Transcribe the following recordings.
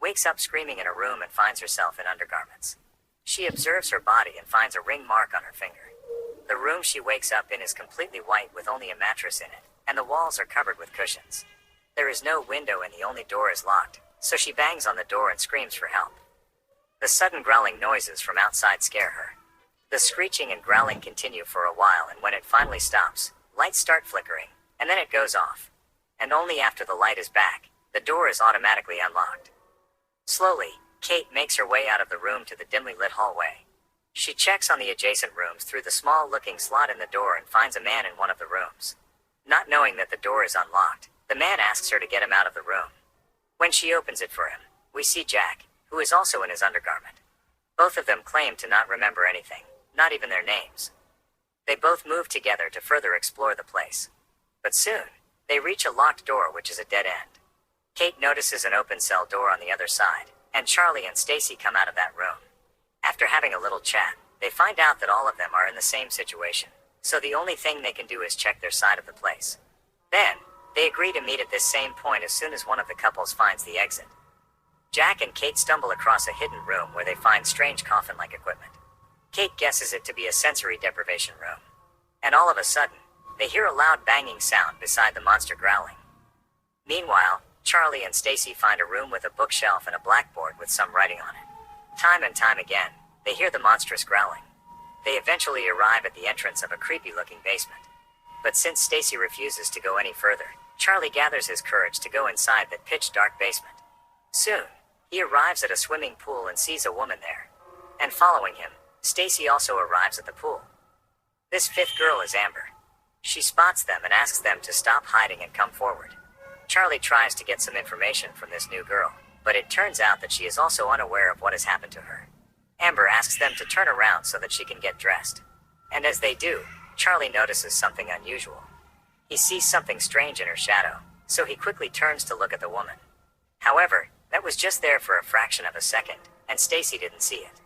wakes up screaming in a room and finds herself in undergarments. She observes her body and finds a ring mark on her finger. The room she wakes up in is completely white with only a mattress in it, and the walls are covered with cushions. There is no window and the only door is locked, so she bangs on the door and screams for help. The sudden growling noises from outside scare her. The screeching and growling continue for a while, and when it finally stops, lights start flickering, and then it goes off. And only after the light is back, the door is automatically unlocked. Slowly, Kate makes her way out of the room to the dimly lit hallway. She checks on the adjacent rooms through the small-looking slot in the door and finds a man in one of the rooms. Not knowing that the door is unlocked, the man asks her to get him out of the room. When she opens it for him, we see Jack, who is also in his undergarment. Both of them claim to not remember anything, not even their names. They both move together to further explore the place. But soon, they reach a locked door which is a dead end. Kate notices an open cell door on the other side, and Charlie and Stacy come out of that room. After having a little chat, they find out that all of them are in the same situation, so the only thing they can do is check their side of the place. Then, they agree to meet at this same point as soon as one of the couples finds the exit. Jack and Kate stumble across a hidden room where they find strange coffin-like equipment. Kate guesses it to be a sensory deprivation room. And all of a sudden, they hear a loud banging sound beside the monster growling. Meanwhile, Charlie and Stacy find a room with a bookshelf and a blackboard with some writing on it. Time and time again, they hear the monstrous growling. They eventually arrive at the entrance of a creepy-looking basement. But since Stacy refuses to go any further, Charlie gathers his courage to go inside that pitch-dark basement. Soon, he arrives at a swimming pool and sees a woman there. And following him, Stacy also arrives at the pool. This fifth girl is Amber. She spots them and asks them to stop hiding and come forward. Charlie tries to get some information from this new girl, but it turns out that she is also unaware of what has happened to her. Amber asks them to turn around so that she can get dressed. And as they do, Charlie notices something unusual. He sees something strange in her shadow, so he quickly turns to look at the woman. However, that was just there for a fraction of a second, and Stacy didn't see it.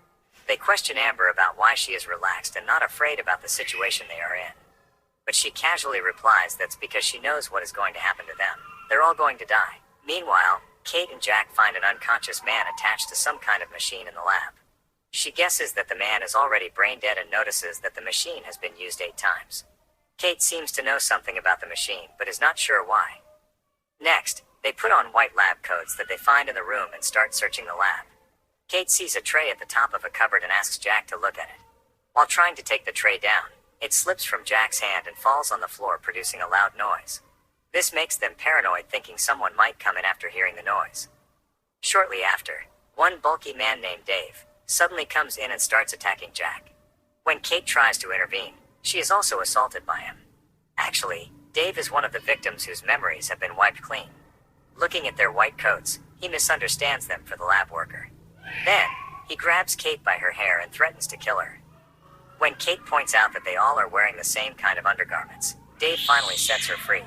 They question Amber about why she is relaxed and not afraid about the situation they are in. But she casually replies that's because she knows what is going to happen to them. They're all going to die. Meanwhile, Kate and Jack find an unconscious man attached to some kind of machine in the lab. She guesses that the man is already brain dead and notices that the machine has been used 8 times. Kate seems to know something about the machine, but is not sure why. Next, they put on white lab coats that they find in the room and start searching the lab. Kate sees a tray at the top of a cupboard and asks Jack to look at it. While trying to take the tray down, it slips from Jack's hand and falls on the floor, producing a loud noise. This makes them paranoid, thinking someone might come in after hearing the noise. Shortly after, one bulky man named Dave suddenly comes in and starts attacking Jack. When Kate tries to intervene, she is also assaulted by him. Actually, Dave is one of the victims whose memories have been wiped clean. Looking at their white coats, he misunderstands them for the lab worker. Then, he grabs Kate by her hair and threatens to kill her. When Kate points out that they all are wearing the same kind of undergarments, Dave finally sets her free.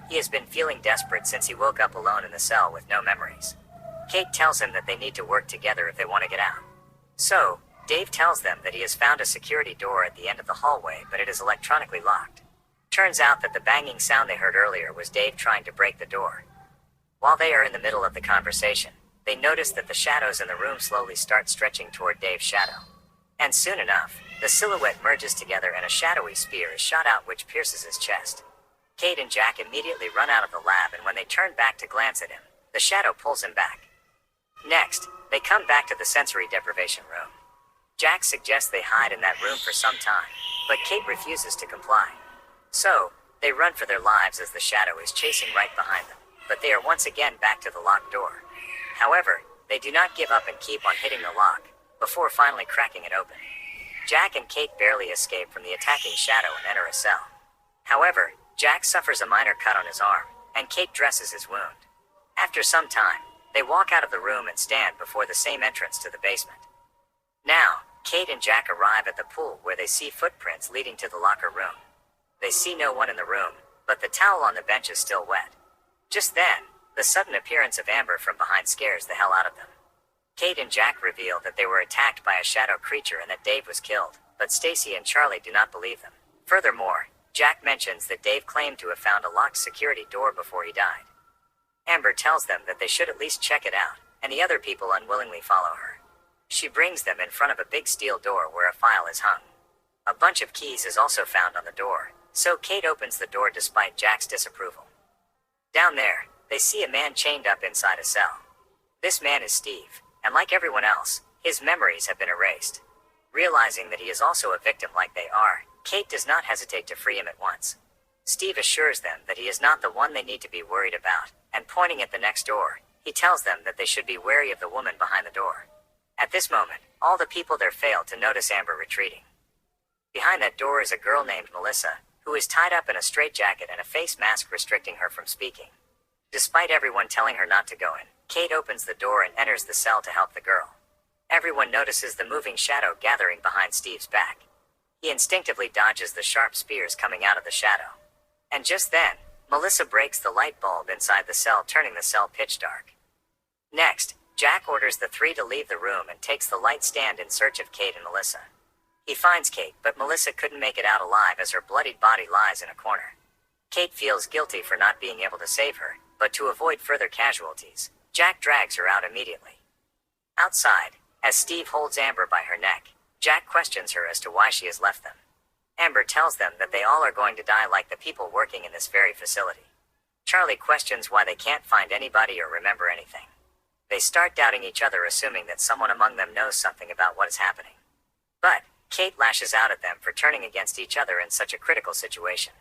He has been feeling desperate since he woke up alone in the cell with no memories. Kate tells him that they need to work together if they want to get out. So, Dave tells them that he has found a security door at the end of the hallway, but it is electronically locked. Turns out that the banging sound they heard earlier was Dave trying to break the door. While they are in the middle of the conversation, they notice that the shadows in the room slowly start stretching toward Dave's shadow. And soon enough, the silhouette merges together and a shadowy spear is shot out which pierces his chest. Kate and Jack immediately run out of the lab, and when they turn back to glance at him, the shadow pulls him back. Next, they come back to the sensory deprivation room. Jack suggests they hide in that room for some time, but Kate refuses to comply. So, they run for their lives as the shadow is chasing right behind them, but they are once again back to the locked door. However, they do not give up and keep on hitting the lock, before finally cracking it open. Jack and Kate barely escape from the attacking shadow and enter a cell. However, Jack suffers a minor cut on his arm, and Kate dresses his wound. After some time, they walk out of the room and stand before the same entrance to the basement. Now, Kate and Jack arrive at the pool where they see footprints leading to the locker room. They see no one in the room, but the towel on the bench is still wet. Just then, the sudden appearance of Amber from behind scares the hell out of them. Kate and Jack reveal that they were attacked by a shadow creature and that Dave was killed, but Stacy and Charlie do not believe them. Furthermore, Jack mentions that Dave claimed to have found a locked security door before he died. Amber tells them that they should at least check it out, and the other people unwillingly follow her. She brings them in front of a big steel door where a file is hung. A bunch of keys is also found on the door, so Kate opens the door despite Jack's disapproval. Down there, they see a man chained up inside a cell. This man is Steve, and like everyone else, his memories have been erased. Realizing that he is also a victim like they are, Kate does not hesitate to free him at once. Steve assures them that he is not the one they need to be worried about, and pointing at the next door, he tells them that they should be wary of the woman behind the door. At this moment, all the people there fail to notice Amber retreating. Behind that door is a girl named Melissa, who is tied up in a straitjacket and a face mask restricting her from speaking. Despite everyone telling her not to go in, Kate opens the door and enters the cell to help the girl. Everyone notices the moving shadow gathering behind Steve's back. He instinctively dodges the sharp spears coming out of the shadow. And just then, Melissa breaks the light bulb inside the cell, turning the cell pitch dark. Next, Jack orders the three to leave the room and takes the light stand in search of Kate and Melissa. He finds Kate, but Melissa couldn't make it out alive as her bloodied body lies in a corner. Kate feels guilty for not being able to save her, but to avoid further casualties, Jack drags her out immediately. Outside, as Steve holds Amber by her neck, Jack questions her as to why she has left them. Amber tells them that they all are going to die like the people working in this very facility. Charlie questions why they can't find anybody or remember anything. They start doubting each other, assuming that someone among them knows something about what is happening. But Kate lashes out at them for turning against each other in such a critical situation.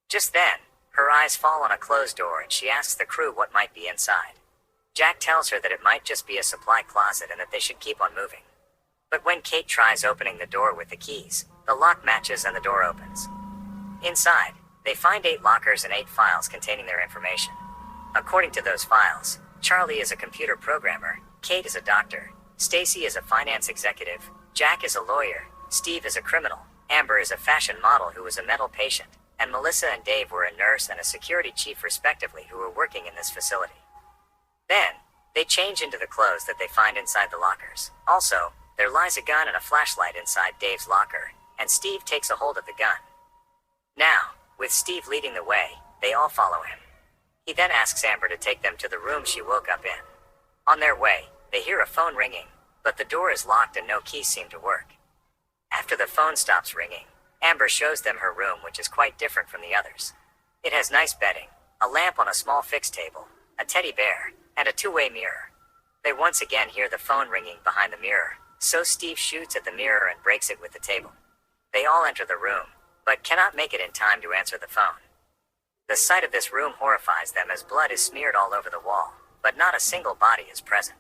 Just then, her eyes fall on a closed door and she asks the crew what might be inside. Jack tells her that it might just be a supply closet and that they should keep on moving. But when Kate tries opening the door with the keys, the lock matches and the door opens. Inside, they find 8 lockers and 8 files containing their information. According to those files, Charlie is a computer programmer, Kate is a doctor, Stacy is a finance executive, Jack is a lawyer, Steve is a criminal, Amber is a fashion model who was a mental patient, and Melissa and Dave were a nurse and a security chief respectively who were working in this facility. Then, they change into the clothes that they find inside the lockers. Also, there lies a gun and a flashlight inside Dave's locker, and Steve takes a hold of the gun. Now, with Steve leading the way, they all follow him. He then asks Amber to take them to the room she woke up in. On their way, they hear a phone ringing, but the door is locked and no keys seem to work. After the phone stops ringing, Amber shows them her room, which is quite different from the others. It has nice bedding, a lamp on a small fixed table, a teddy bear, and a two-way mirror. They once again hear the phone ringing behind the mirror, so Steve shoots at the mirror and breaks it with the table. They all enter the room, but cannot make it in time to answer the phone. The sight of this room horrifies them as blood is smeared all over the wall, but not a single body is present.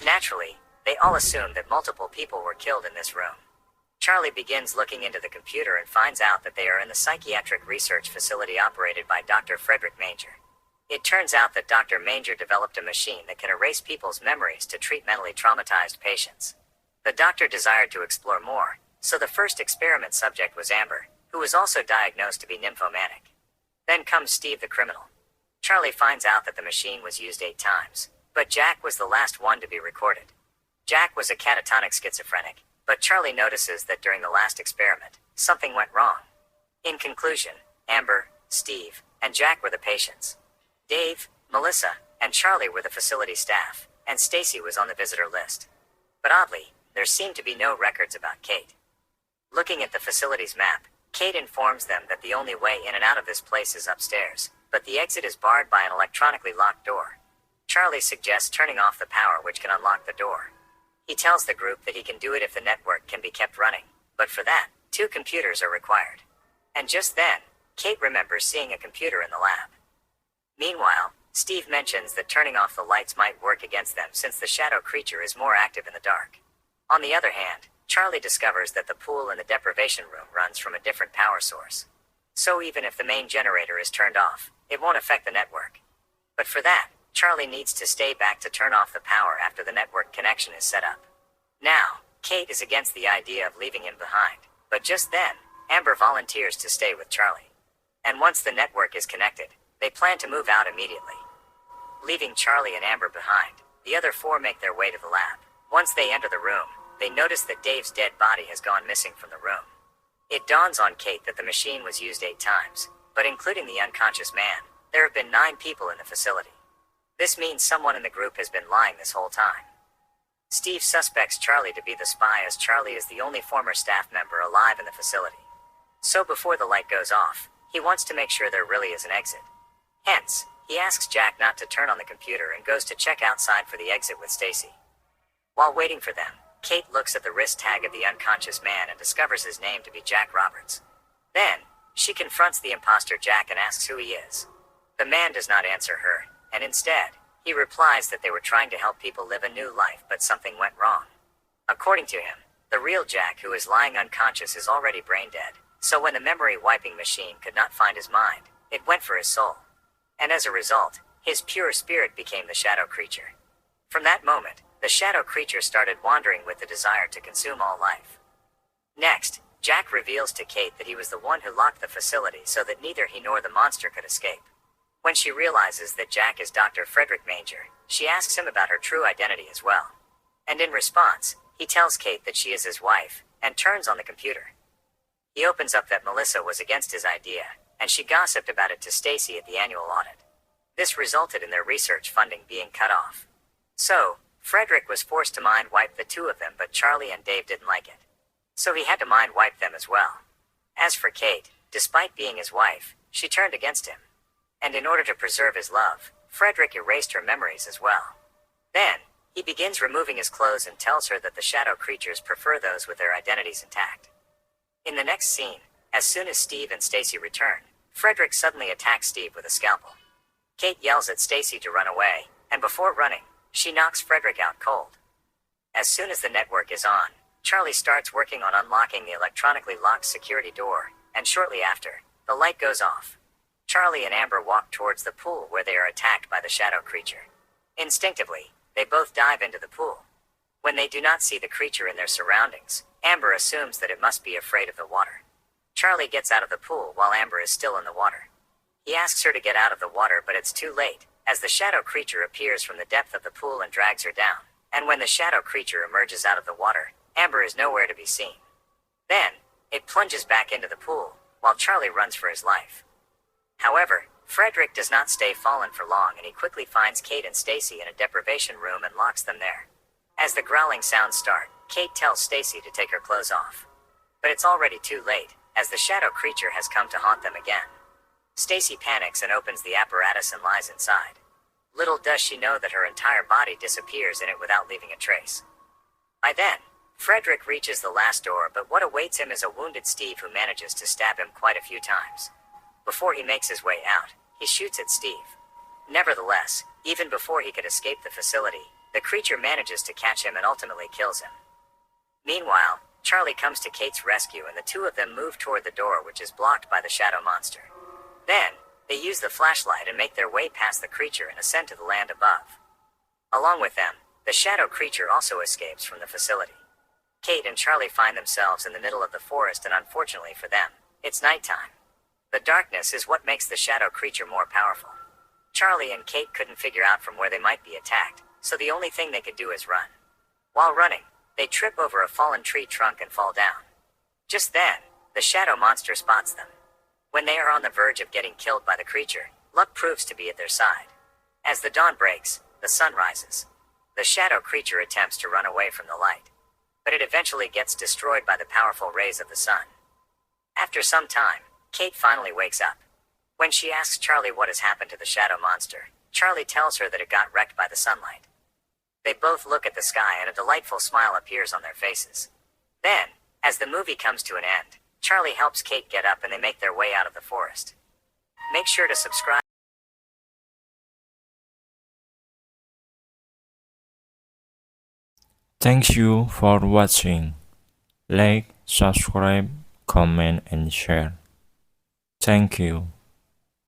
Naturally, they all assume that multiple people were killed in this room. Charlie begins looking into the computer and finds out that they are in the psychiatric research facility operated by Dr. Frederick Manger. It turns out that Dr. Manger developed a machine that can erase people's memories to treat mentally traumatized patients. The doctor desired to explore more, so the first experiment subject was Amber, who was also diagnosed to be nymphomanic. Then comes Steve the criminal. Charlie finds out that the machine was used 8 times, but Jack was the last one to be recorded. Jack was a catatonic schizophrenic, but Charlie notices that during the last experiment, something went wrong. In conclusion, Amber, Steve, and Jack were the patients. Dave, Melissa, and Charlie were the facility staff, and Stacy was on the visitor list. But oddly, there seemed to be no records about Kate. Looking at the facility's map, Kate informs them that the only way in and out of this place is upstairs, but the exit is barred by an electronically locked door. Charlie suggests turning off the power, which can unlock the door. He tells the group that he can do it if the network can be kept running, but for that, 2 computers are required. And just then, Kate remembers seeing a computer in the lab. Meanwhile, Steve mentions that turning off the lights might work against them since the shadow creature is more active in the dark. On the other hand, Charlie discovers that the pool in the deprivation room runs from a different power source. So even if the main generator is turned off, it won't affect the network. But for that, Charlie needs to stay back to turn off the power after the network connection is set up. Now, Kate is against the idea of leaving him behind, but just then, Amber volunteers to stay with Charlie. And once the network is connected, they plan to move out immediately. Leaving Charlie and Amber behind, the other 4 make their way to the lab. Once they enter the room, they notice that Dave's dead body has gone missing from the room. It dawns on Kate that the machine was used 8 times, but including the unconscious man, there have been 9 people in the facility. This means someone in the group has been lying this whole time. Steve suspects Charlie to be the spy, as Charlie is the only former staff member alive in the facility. So before the light goes off, he wants to make sure there really is an exit. Hence, he asks Jack not to turn on the computer and goes to check outside for the exit with Stacy. While waiting for them, Kate looks at the wrist tag of the unconscious man and discovers his name to be Jack Roberts. Then, she confronts the imposter Jack and asks who he is. The man does not answer her, and instead, he replies that they were trying to help people live a new life, but something went wrong. According to him, the real Jack, who is lying unconscious, is already brain dead, so when the memory wiping machine could not find his mind, it went for his soul. And as a result, his pure spirit became the shadow creature. From that moment, the shadow creature started wandering with the desire to consume all life. Next, Jack reveals to Kate that he was the one who locked the facility so that neither he nor the monster could escape. When she realizes that Jack is Dr. Frederick Manger, she asks him about her true identity as well. And in response, he tells Kate that she is his wife, and turns on the computer. He opens up that Melissa was against his idea, and she gossiped about it to Stacy at the annual audit. This resulted in their research funding being cut off. So, Frederick was forced to mind wipe the two of them, but Charlie and Dave didn't like it. So he had to mind wipe them as well. As for Kate, despite being his wife, she turned against him. And in order to preserve his love, Frederick erased her memories as well. Then, he begins removing his clothes and tells her that the shadow creatures prefer those with their identities intact. In the next scene, as soon as Steve and Stacy return, Frederick suddenly attacks Steve with a scalpel. Kate yells at Stacy to run away, and before running, she knocks Frederick out cold. As soon as the network is on, Charlie starts working on unlocking the electronically locked security door, and shortly after, the light goes off. Charlie and Amber walk towards the pool where they are attacked by the shadow creature. Instinctively, they both dive into the pool. When they do not see the creature in their surroundings, Amber assumes that it must be afraid of the water. Charlie gets out of the pool while Amber is still in the water. He asks her to get out of the water, but it's too late, as the shadow creature appears from the depth of the pool and drags her down. And when the shadow creature emerges out of the water, Amber is nowhere to be seen. Then, it plunges back into the pool, while Charlie runs for his life. However, Frederick does not stay fallen for long, and he quickly finds Kate and Stacy in a deprivation room and locks them there. As the growling sounds start, Kate tells Stacy to take her clothes off. But it's already too late, as the shadow creature has come to haunt them again. Stacy panics and opens the apparatus and lies inside. Little does she know that her entire body disappears in it without leaving a trace. By then, Frederick reaches the last door, but what awaits him is a wounded Steve who manages to stab him quite a few times. Before he makes his way out, he shoots at Steve. Nevertheless, even before he could escape the facility, the creature manages to catch him and ultimately kills him. Meanwhile, Charlie comes to Kate's rescue, and the two of them move toward the door, which is blocked by the shadow monster. Then, they use the flashlight and make their way past the creature and ascend to the land above. Along with them, the shadow creature also escapes from the facility. Kate and Charlie find themselves in the middle of the forest, and unfortunately for them, it's nighttime. The darkness is what makes the shadow creature more powerful. Charlie and Kate couldn't figure out from where they might be attacked, so the only thing they could do is run. While running, they trip over a fallen tree trunk and fall down. Just then, the shadow monster spots them. When they are on the verge of getting killed by the creature, luck proves to be at their side. As the dawn breaks, the sun rises. The shadow creature attempts to run away from the light, but it eventually gets destroyed by the powerful rays of the sun. After some time, Kate finally wakes up. When she asks Charlie what has happened to the shadow monster, Charlie tells her that it got wrecked by the sunlight. They both look at the sky, and a delightful smile appears on their faces. Then, as the movie comes to an end, Charlie helps Kate get up and they make their way out of the forest. Make sure to subscribe. Thank you for watching. Like, subscribe, comment, and share. Thank you.